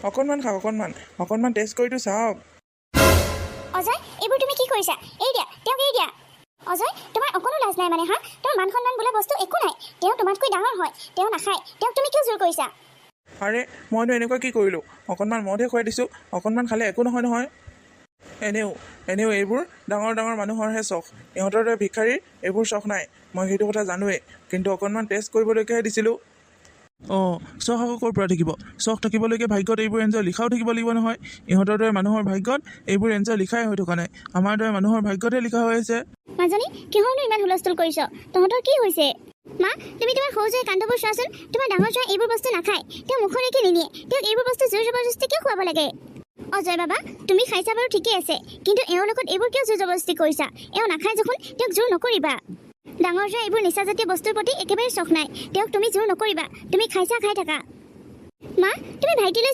অকণমান খাওক, অকণমান টেষ্ট কৰিতো চাওক। অজয়, এইবোৰ তুমি কি কৰিছা? এই দিয়া, তেওঁক এই দিয়া। অজয়, তোমাৰ অকণো লাজ নাই মানে? তোমাৰ মান সন্মান বোলা বস্তু একো নাই। তেওঁ তোমাতকৈ ডাঙৰ হয়, তেওঁ নাখায়, তেওঁক তুমি কিয় জোৰ কৰিছা? আৰে মইনো এনেকুৱা কি কৰিলোঁ? অকণমান মদহে খুৱাই দিছোঁ, অকণমান খালে একো নহয়। এনেও এইবোৰ ডাঙৰ মানুহৰহে চখ। ইহঁতৰ দৰে ভিক্ষাৰীৰ এইবোৰ চখ নাই, মই সেইটো কথা জানোৱেই, কিন্তু অকণমান টেষ্ট কৰিবলৈকেহে দিছিলোঁ। অঁ, চখ আকৌ ক'ৰ পৰা থাকিব? চখ থাকিবলৈকে ভাগ্যত এইবোৰ এনজয় লিখাও থাকিব লাগিব নহয়। ইহঁতৰ দৰে মানুহৰ ভাগ্যত এইবোৰ এনজয় লিখাই হৈ থকা নাই, আমাৰ দৰে মানুহৰ ভাগ্যতহে লিখা হৈ আছে। মাজনী, কিহৰনো ইমান হুলস্থুল কৰিছ? তহঁতৰ কি হৈছে? মা, তুমি তোমাৰ সৰু জোঁৱাই কাণ্ডবোৰ চোৱাচোন। তোমাৰ ডাঙৰ জোঁৱাই এইবোৰ বস্তু নাখায়, তেওঁ মুখলৈকে নিনিয়ে, তেওঁক এইবোৰ বস্তু জোৰ জবৰদস্তি কিয় খুৱাব লাগে? অজয় বাবা, তুমি খাইছা বাৰু ঠিকেই আছে, কিন্তু এওঁৰ লগত এইবোৰ কিয় জোৰ জবৰদস্তি কৰিছা? এওঁ নাখায় যখন তেওঁক জোৰ নকৰিবা। ডাঙৰ জোঁৱাই এইবোৰ নিচাজাতীয় বস্তুৰ প্ৰতি একেবাৰে চখ নাই, তেওঁক তুমি জোৰ নকৰিবা। তুমি খাইছা, খাই থাকা। মা, তুমি ভাইটিলৈ